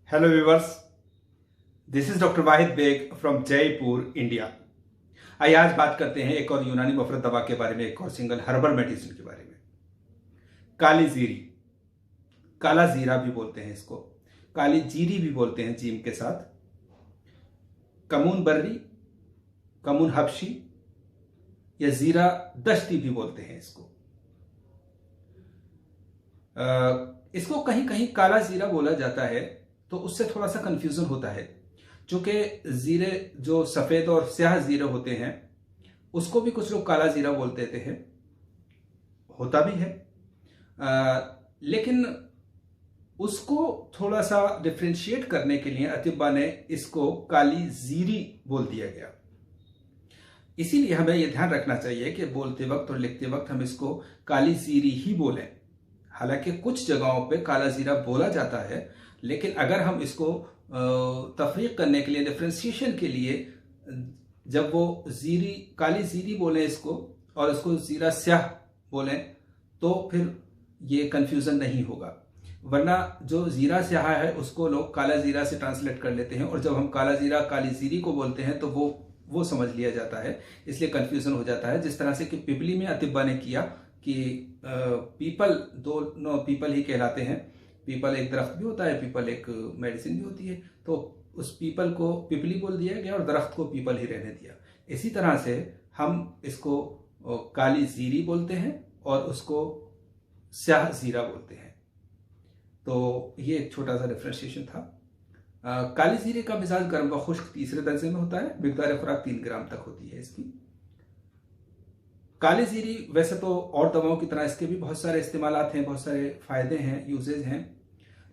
Hello viewers, this is doctor Wahid Baig from Jaipur, India. आइए आज बात करते हैं एक और यूनानी मुफरत दवा के बारे में, एक और सिंगल हर्बल मेडिसिन के बारे में। काली जीरी, काला जीरा भी बोलते हैं इसको, काली जीरी भी बोलते हैं जीम के साथ। कमून बर्री, कमून हबशी या जीरा दश्ती भी बोलते हैं इसको। इसको कहीं कहीं काला जीरा बोला जाता है, तो उससे थोड़ा सा कंफ्यूजन होता है, चूंकि जीरे जो सफेद और स्याह जीरे होते हैं उसको भी कुछ लोग काला जीरा बोल देते हैं, होता भी है। लेकिन उसको थोड़ा सा डिफ्रेंशिएट करने के लिए अतिब्बा ने इसको काली जीरी बोल दिया गया। इसीलिए हमें यह ध्यान रखना चाहिए कि बोलते वक्त और लिखते वक्त हम इसको काली जीरी ही बोलें। हालांकि कुछ जगहों पे काला जीरा बोला जाता है, लेकिन अगर हम इसको तफरीक करने के लिए, डिफ्रेंशिएशन के लिए, जब वो जीरी काली जीरी बोलें इसको और इसको जीरा स्याह बोलें, तो फिर ये कंफ्यूजन नहीं होगा। वरना जो जीरा स्याह है उसको लोग काला जीरा से ट्रांसलेट कर लेते हैं, और जब हम काला जीरा काली जीरी को बोलते हैं तो वो समझ लिया जाता है, इसलिए कंफ्यूजन हो जाता है। जिस तरह से कि पिपली में अतिब्बा ने किया कि पीपल, दोनों पीपल ही कहलाते हैं। पीपल एक दरख्त भी होता है, पीपल एक मेडिसिन भी होती है, तो उस पीपल को पिपली बोल दिया गया और दरख्त को पीपल ही रहने दिया। इसी तरह से हम इसको काली जीरी बोलते हैं और उसको स्याह जीरा बोलते हैं। तो ये एक छोटा सा डिफ्रेंशिएशन था। काली जीरे का मिजाज गर्म व खुश्क तीसरे दर्जे में होता है। मिकदार खुराक 3 ग्राम तक होती है इसकी। काली जीरी वैसे तो और दवाओं की तरह इसके भी बहुत सारे इस्तेमालात हैं, बहुत सारे फायदे हैं, यूजेज हैं,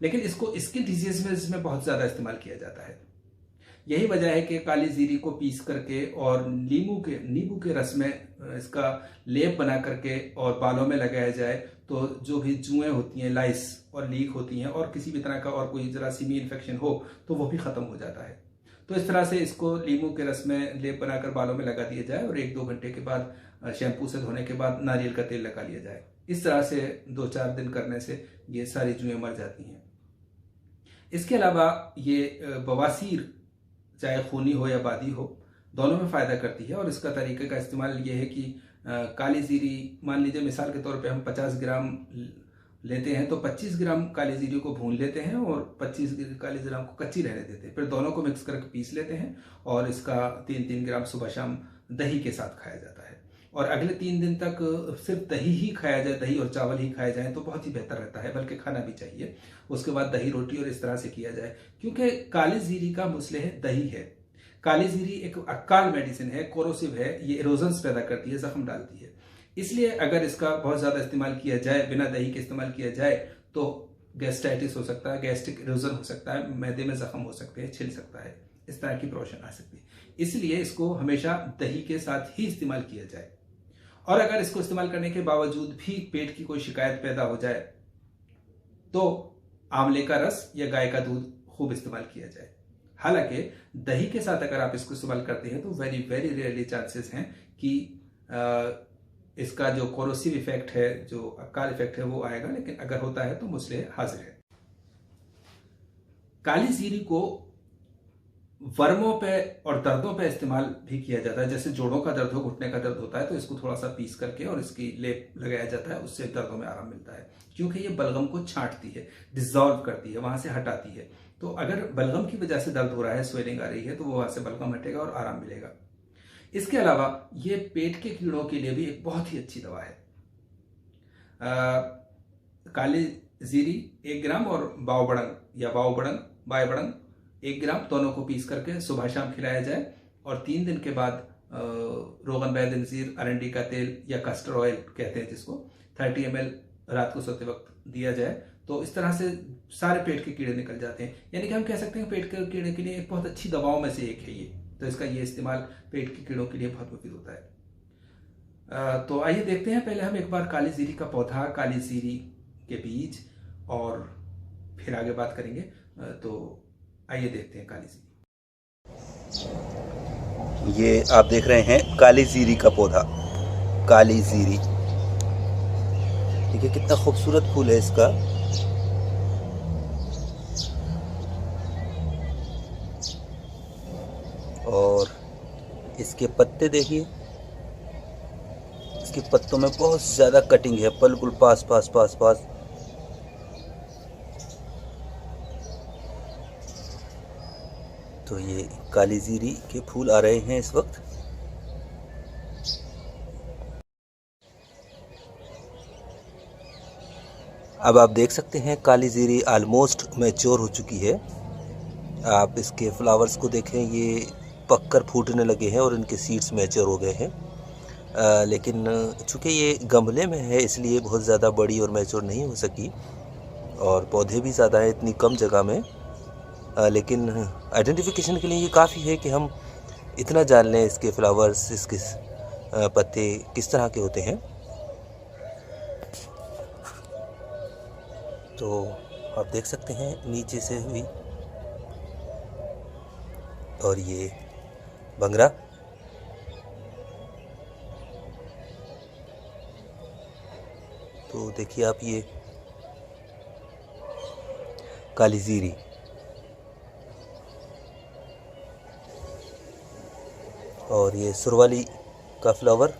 लेकिन इसको स्किन डिजीज में बहुत ज्यादा इस्तेमाल किया जाता है। यही वजह है कि काली जीरी को पीस करके और नींबू के रस में इसका लेप बना करके और बालों में लगाया जाए, तो जो भी जुएं होती हैं, लाइस और लीक होती हैं, और किसी भी तरह का और कोई जरासीमी इन्फेक्शन हो तो वो भी खत्म हो जाता है। तो इस तरह से इसको नींबू के रस में लेप बनाकर बालों में लगा दिया जाए और 1-2 घंटे के बाद शैम्पू से धोने के बाद नारियल का तेल लगा लिया जाए। इस तरह से 2-4 दिन करने से ये सारी जुएं मर जाती हैं। इसके अलावा ये बवासीर, चाहे खूनी हो या बादी हो, दोनों में फ़ायदा करती है। और इसका तरीके का इस्तेमाल ये है कि काली जीरी, मान लीजिए मिसाल के तौर पे हम 50 ग्राम लेते हैं, तो 25 ग्राम काली जीरी को भून लेते हैं और 25 काली जीरा को कच्ची रहने देते हैं। फिर दोनों को मिक्स करके पीस लेते हैं और इसका 3-3 ग्राम सुबह शाम दही के साथ खाया जाता है। और अगले 3 दिन तक सिर्फ दही ही खाया जाए, दही और चावल ही खाए जाएं तो बहुत ही बेहतर रहता है, बल्कि खाना भी चाहिए। उसके बाद दही रोटी और इस तरह से किया जाए, क्योंकि काली जीरी का मुसलह दही है। काली जीरी एक अक्काल मेडिसिन है, कोरोसिव है, ये इरोजन्स पैदा करती है, जख्म डालती है। इसलिए अगर इसका बहुत ज्यादा इस्तेमाल किया जाए, बिना दही के इस्तेमाल किया जाए, तो गैस्ट्राइटिस हो सकता है, गैस्ट्रिक इरोजन हो सकता है, मैदे में जख्म हो सकते हैं, छिल सकता है, इस तरह की प्रॉब्लम आ सकती है। इसलिए इसको हमेशा दही के साथ ही इस्तेमाल किया जाए। और अगर इसको इस्तेमाल करने के बावजूद भी पेट की कोई शिकायत पैदा हो जाए, तो आंवले का रस या गाय का दूध खूब इस्तेमाल किया जाए। हालांकि दही के साथ अगर आप इसको इस्तेमाल करते हैं तो वेरी वेरी रेयरली चांसेस हैं कि इसका जो कोरोसिव इफेक्ट है, जो अकाल इफेक्ट है, वो आएगा। लेकिन अगर होता है तो मुसले हाजिर है। काली जीरी को वर्मों पे और दर्दों पे इस्तेमाल भी किया जाता है। जैसे जोड़ों का दर्द हो, घुटने का दर्द होता है, तो इसको थोड़ा सा पीस करके और इसकी लेप लगाया जाता है, उससे दर्दों में आराम मिलता है, क्योंकि ये बलगम को छांटती है, डिसॉल्व करती है, वहां से हटाती है। तो अगर बलगम की वजह से दर्द हो रहा है, स्वेलिंग आ रही है, तो वो वहां से बलगम हटेगा और आराम मिलेगा। इसके अलावा ये पेट के कीड़ों के लिए भी एक बहुत ही अच्छी दवा है। काली जीरी 1 ग्राम और बावबड़ंग या बायबड़ंग 1 ग्राम, दोनों को पीस करके सुबह शाम खिलाया जाए। और 3 दिन के बाद रोगन बेंजीर, अरंडी का तेल या कस्टर ऑयल कहते हैं जिसको, 30 ml रात को सोते वक्त दिया जाए, तो इस तरह से सारे पेट के कीड़े निकल जाते हैं। यानी कि हम कह सकते हैं पेट के कीड़े के लिए एक बहुत अच्छी दवाओं में से एक है ये। तो इसका ये इस्तेमाल पेट के कीड़ों के लिए बहुत मुफीद होता है। तो आइए देखते हैं पहले हम एक बार काली जीरी का पौधा, काली जीरी के बीज, और फिर आगे बात करेंगे। तो आइए देखते हैं काली जीरी। ये आप देख रहे हैं काली जीरी का पौधा, काली जीरी। देखिए कितना खूबसूरत फूल है इसका। और इसके पत्ते देखिए, इसके पत्तों में बहुत ज़्यादा कटिंग है, बिल्कुल पास पास पास पास। तो ये काली जीरी के फूल आ रहे हैं इस वक्त। अब आप देख सकते हैं काली जीरी ऑलमोस्ट मैच्योर हो चुकी है। आप इसके फ्लावर्स को देखें, ये पककर फूटने लगे हैं और इनके सीड्स मैच्योर हो गए हैं। लेकिन चूँकि ये गमले में है इसलिए बहुत ज़्यादा बड़ी और मैच्योर नहीं हो सकी, और पौधे भी ज़्यादा हैं इतनी कम जगह में। लेकिन आइडेंटिफिकेशन के लिए ये काफ़ी है कि हम इतना जान लें इसके फ्लावर्स, इसके पत्ते किस तरह के होते हैं। तो आप देख सकते हैं नीचे से भी, और ये बंगरा। तो देखिए आप, ये काली जीरी, और ये सुरवाली का फ्लावर।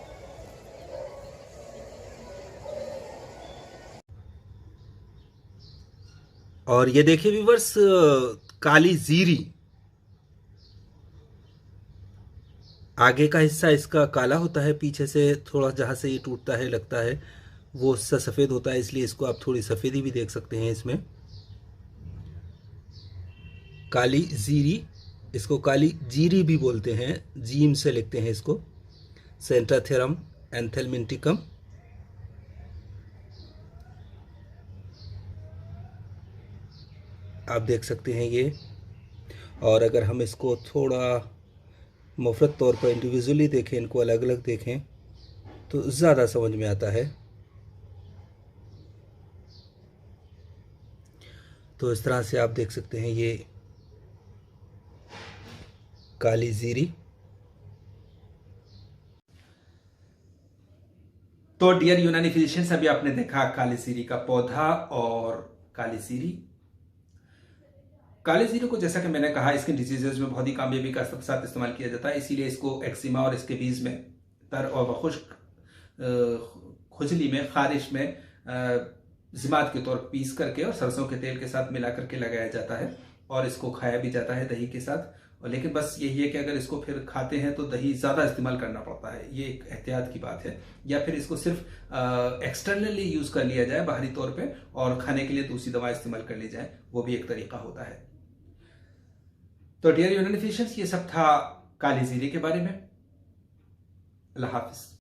और ये देखिए व्यूवर्स, काली जीरी, आगे का हिस्सा इसका काला होता है, पीछे से थोड़ा जहाँ से ये टूटता है लगता है वो उससे सफ़ेद होता है, इसलिए इसको आप थोड़ी सफ़ेदी भी देख सकते हैं इसमें। काली जीरी, इसको काली जीरी भी बोलते हैं, जीम से लिखते हैं इसको, सेंटाथेरम एंथेलमिंटिकम। आप देख सकते हैं ये। और अगर हम इसको थोड़ा मुफरत तौर पर इंडिविजुअली देखें, इनको अलग अलग देखें, तो ज़्यादा समझ में आता है। तो इस तरह से आप देख सकते हैं ये काली जीरी। तो डियर यूनानी फिजिशियंस, अभी आपने देखा काली जीरी का पौधा और काली जीरी। काली जीरी को, जैसा कि मैंने कहा, स्किन डिजीजेज में बहुत ही कामयाबी के साथ इस्तेमाल किया जाता है, इसीलिए इसको एक्जिमा और इसके बीज में तर और खुश्क खुजली में, खारिश में जिमात के तौर पर पीस करके और सरसों के तेल के साथ मिला करके लगाया जाता है, और इसको खाया भी जाता है दही के साथ। और लेकिन बस यही है कि अगर इसको फिर खाते हैं तो दही ज़्यादा इस्तेमाल करना पड़ता है, ये एक एहतियात की बात है। या फिर इसको सिर्फ एक्सटर्नली यूज़ कर लिया जाए बाहरी तौर पे, और खाने के लिए दूसरी दवा इस्तेमाल कर ली जाए, वो भी एक तरीका होता है। तो डियर यूनानी फिजिशियंस, ये सब था काली जीरी के बारे में। अल्लाह हाफिज़।